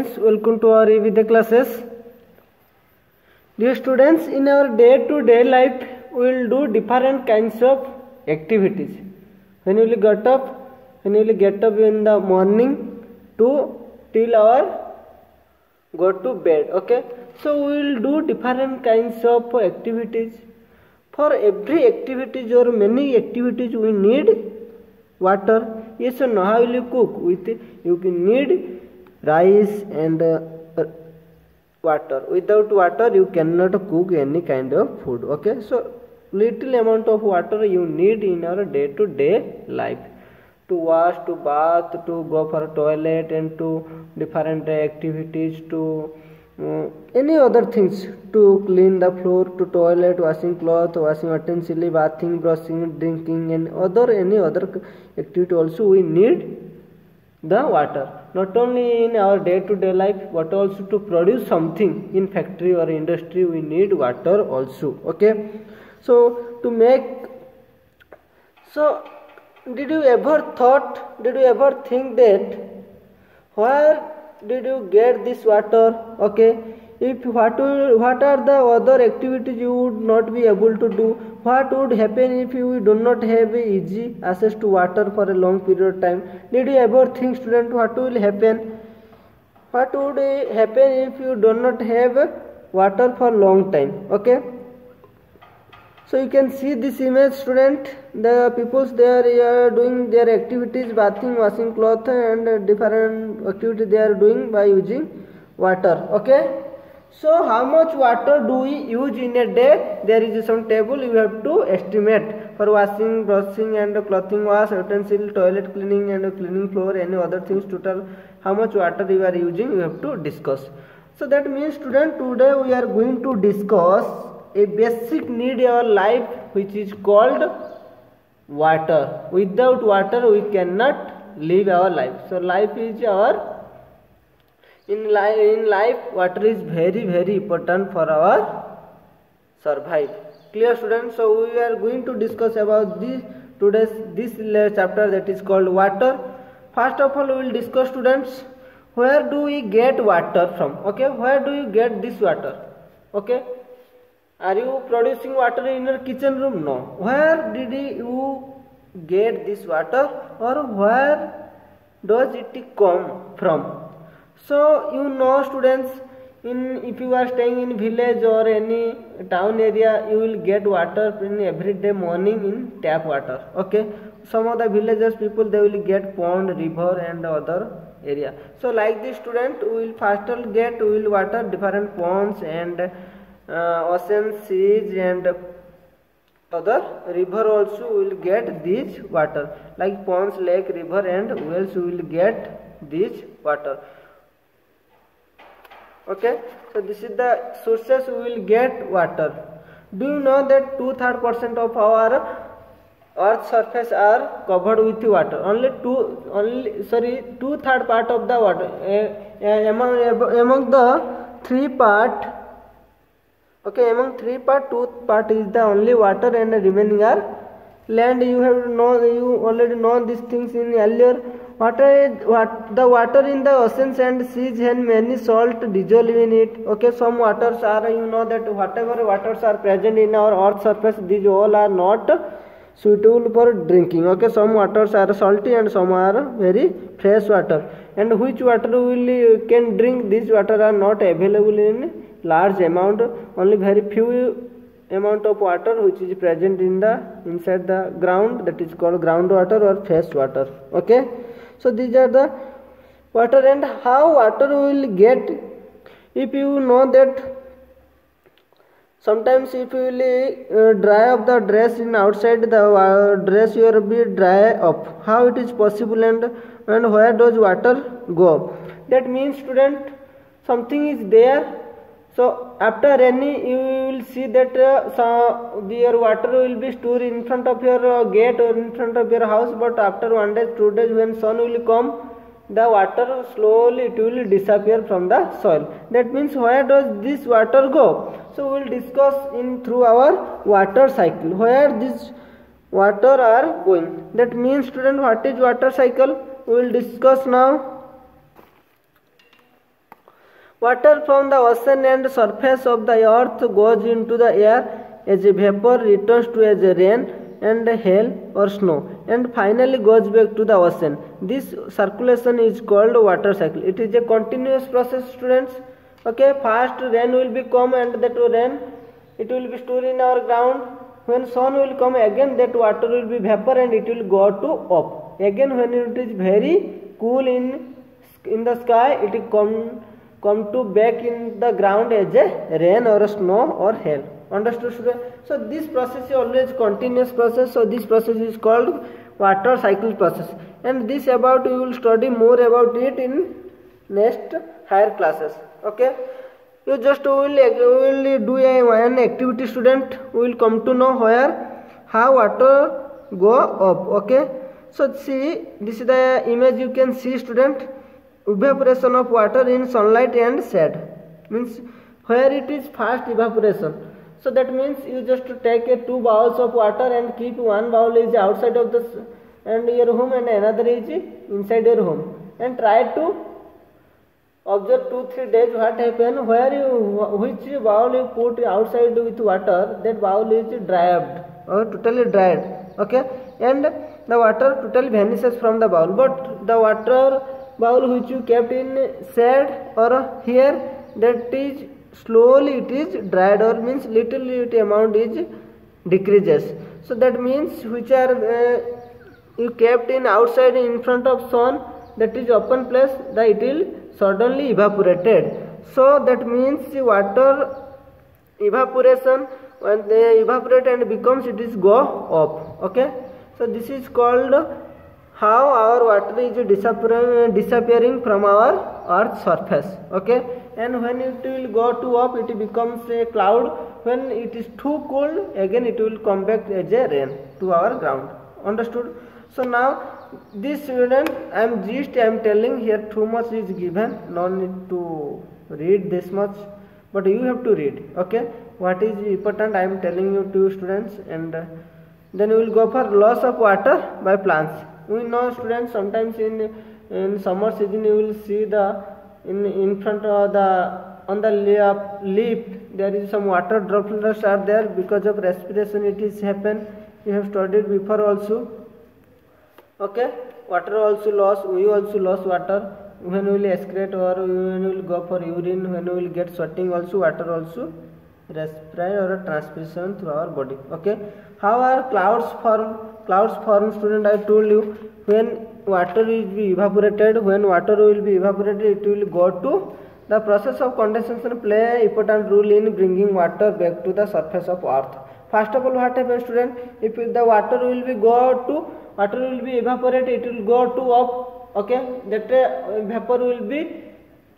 Welcome to our Vidya classes. Dear students, in our day-to-day life, we will do different kinds of activities. When we will get up in the morning till our go to bed. Okay, so we will do different kinds of activities. For every activities or many activities, we need water. Yes or no? How will you cook? You can need rice and water. Without water you cannot cook any kind of food. Okay, so little amount of water you need in our day to day life, to wash, to bath, to go for toilet, and to different activities, to any other things, to clean the floor, to toilet, washing cloth, washing utensil, bathing, brushing, drinking, and any other activity also we need the water. Not only in our day-to-day life, but also to produce something in factory or industry, we need water also. Okay, so to make, so did you ever think that where did you get this water? Okay, if what are the other activities you would not be able to do? What would happen if you do not have easy access to water for a long period of time? Did you ever think, student, what will happen? What would happen if you do not have water for long time? Okay, so you can see this image, student. The peoples they are doing their activities, bathing, washing cloth, and different activities they are doing by using water. Okay, so how much water do we use in a day? There is some table you have to estimate for washing, brushing, and clothing wash, utensil, toilet cleaning, and cleaning floor, any other things. Total how much water you are using, you have to discuss. So that means, student, today we are going to discuss a basic need in our life, which is called water. Without water we cannot live our life. So life is our in life water is very important for our survive. Clear, students? So we are going to discuss about this chapter, that is called water. First of all, we will discuss, students, where do we get water from? Okay, where do you get this water? Okay, are you producing water in your kitchen room? No. Where did you get this water, or where does it come from? So you know, students, if you are staying in village or any town area, you will get water in everyday morning in tap water. Okay, some of the villagers people, they will get pond, river, and other area. So like this, student, we will first get water different ponds and ocean, seas, and other river also will get this water, like ponds, lake, river, and wells. We will get this water. Okay, so this is the sources we will get water. Do you know that 2/3% of our earth's surface are covered with water? Only 2/3 part of the water among the 3 part. Okay, among 3 part, 2 part is the only water, and the remaining are land. You already know these things in earlier. The water in the oceans and seas has many salt dissolved in it. Okay, some waters are, you know that whatever waters are present in our earth surface, these all are not suitable for drinking. Okay, some waters are salty and some are very fresh water. And which water can drink? These water are not available in large amount. Only very few amount of water which is present inside the ground, that is called groundwater or fresh water. Okay, so these are the water. And how water will get? If you know that sometimes if you will dry up the dress in outside, the dress will be dry up. How it is possible, and where does water go? That means, student, something is there. So after rainy, you will see that your water will be stored in front of your gate or in front of your house. But after 1 day, 2 days, when sun will come, the water slowly it will disappear from the soil. That means, where does this water go? So we will discuss through our water cycle where this water are going. That means, student, what is water cycle? We will discuss now. Water from the ocean and surface of the earth goes into the air as a vapor, returns to as a rain and hail or snow, and finally goes back to the ocean. This circulation is called water cycle. It is a continuous process, students. Okay, first rain will be come, and that rain it will be stored in our ground. When sun will come, again that water will be vapor and it will go to up. Again when it is very cool in the sky, it will come to back in the ground as a rain or a snow or hail. Understood, student? So this process is always continuous process. So this process is called water cycle process, and this about we will study more about it in next higher classes. Okay, you just will do an activity, student. We will come to know where how water go up. Okay, so see, this is the image you can see, student. Evaporation of water in sunlight and shade means where it is fast evaporation. So that means you just take 2 bowls of water and keep one bowl is outside of the and your home and another is inside your home, and try to observe 2-3 days what happen. Where which bowl you put outside with water, that bowl is dried or totally dried. Okay, and the water totally vanishes from the bowl, but the water bowl which you kept in shade or here, that is slowly it is dried, or means little amount is decreases. So that means which are you kept in outside in front of sun, that is open place, that it will suddenly evaporated. So that means the water evaporation, when they evaporate and becomes, it is go up. Okay, so this is called how our water is disappearing from our earth's surface. Okay, and when it will go to up, it becomes a cloud. When it is too cold, again it will come back as a rain to our ground. Understood? So now this student, I am telling here, too much is given, no need to read this much, but you have to read. Okay, what is important I am telling you to students, and then we will go for loss of water by plants. We know, students, sometimes in summer season you will see the in front of on the leaf there is some water droplets are there, because of respiration it is happen. We have studied before also. Okay, water also loss, we also lost water when we will excrete or when we will go for urine, when we will get sweating also, water also respire or transpiration through our body. Okay, how are clouds form? Clouds form, student, I told you, when water will be evaporated. When water will be evaporated, it will go to the process of condensation play important role in bringing water back to the surface of earth. First of all, what happens, student? If the water will be evaporated, it will go to up. Okay, that vapor will be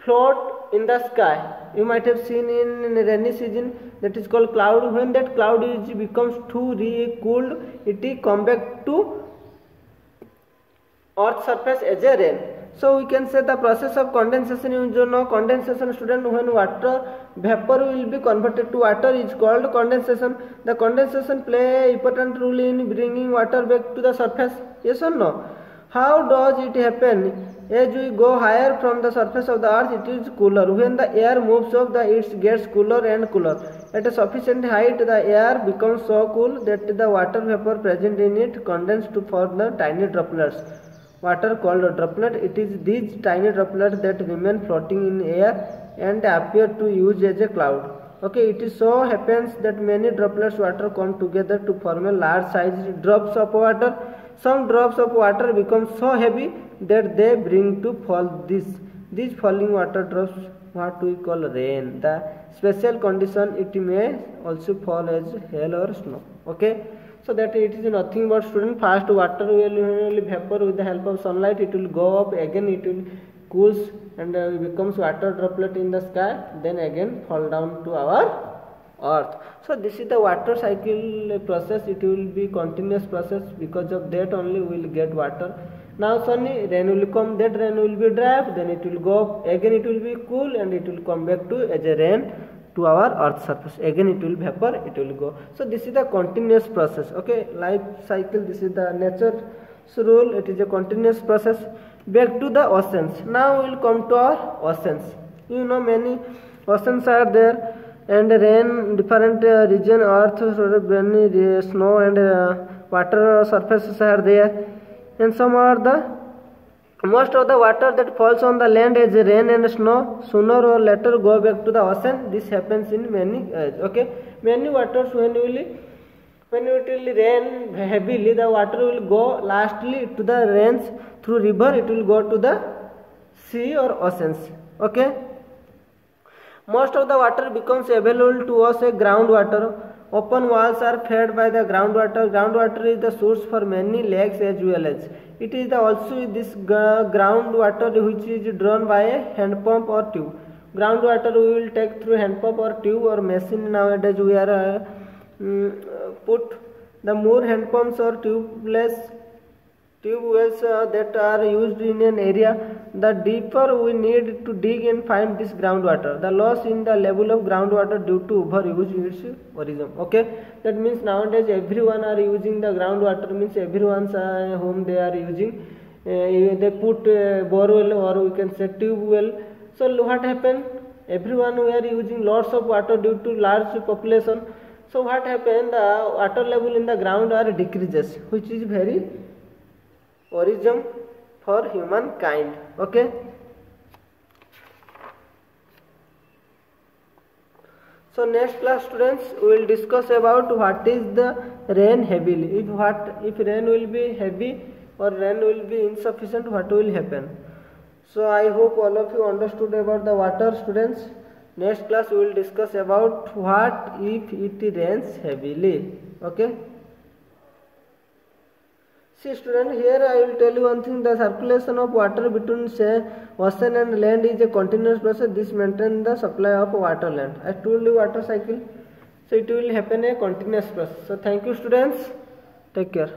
float in the sky. You might have seen in rainy season, that is called cloud. When that cloud becomes too cooled, it will come back to earth surface as a rain. So we can say the process of condensation. You know condensation, student, when water vapor will be converted to water is called condensation. The condensation play important role in bringing water back to the surface. Yes or no? How does it happen? As we go higher from the surface of the earth, it is cooler. When the air moves up, it gets cooler and cooler. At a sufficient height, the air becomes so cool that the water vapor present in it condenses to form the tiny droplets. Water called a droplet. It is these tiny droplets that remain floating in air and appear to use as a cloud. Okay, it is so happens that many droplets of water come together to form a large sized drops of water. Some drops of water become so heavy that they bring to fall these falling water drops, what we call rain. The special condition, it may also fall as hail or snow. Okay, so that it is nothing but, student, fast water will vapor with the help of sunlight, it will go up, again it will cools and becomes water droplet in the sky, then again fall down to our earth. So this is the water cycle process. It will be continuous process. Because of that only we will get water. Now sunny, rain will come, that rain will be dry, then it will go up, again it will be cool and it will come back to as a rain to our earth surface, again it will vapor, it will go. So this is the continuous process. Okay, life cycle, this is the nature's rule, it is a continuous process. Back to the oceans. Now we will come to our oceans. You know, many oceans are there, and rain, different region, earth, many snow and water surfaces are there, and some are the most of the water that falls on the land as rain and snow sooner or later go back to the ocean. This happens in many okay, many waters when it will rain heavily, the water will go lastly to the rains through river, it will go to the sea or oceans. Okay, most of the water becomes available to us as groundwater. Open walls are fed by the groundwater. Groundwater is the source for many lakes as well as it is also this groundwater which is drawn by a hand pump or tube. Groundwater we will take through hand pump or tube or machine. Nowadays we are put the more hand pumps or tube wells that are used in an area, the deeper we need to dig and find this groundwater. The loss in the level of groundwater due to overuse its origin. Okay, that means nowadays everyone are using the groundwater, means everyone's home they are using. They put borewell or we can say tube well. So what happened? Everyone we are using lots of water due to large population. So what happened? The water level in the ground are decreases, which is very origin for humankind. Okay, so next class students we will discuss about what is the rain heavily. If rain will be heavy or rain will be insufficient, what will happen? So I hope all of you understood about the water, students. Next class we will discuss about what if it rains heavily. Okay. See student, here I will tell you one thing, the circulation of water between say ocean and land is a continuous process. This maintains the supply of water land. I told you water cycle, so it will happen a continuous process. So thank you students, take care.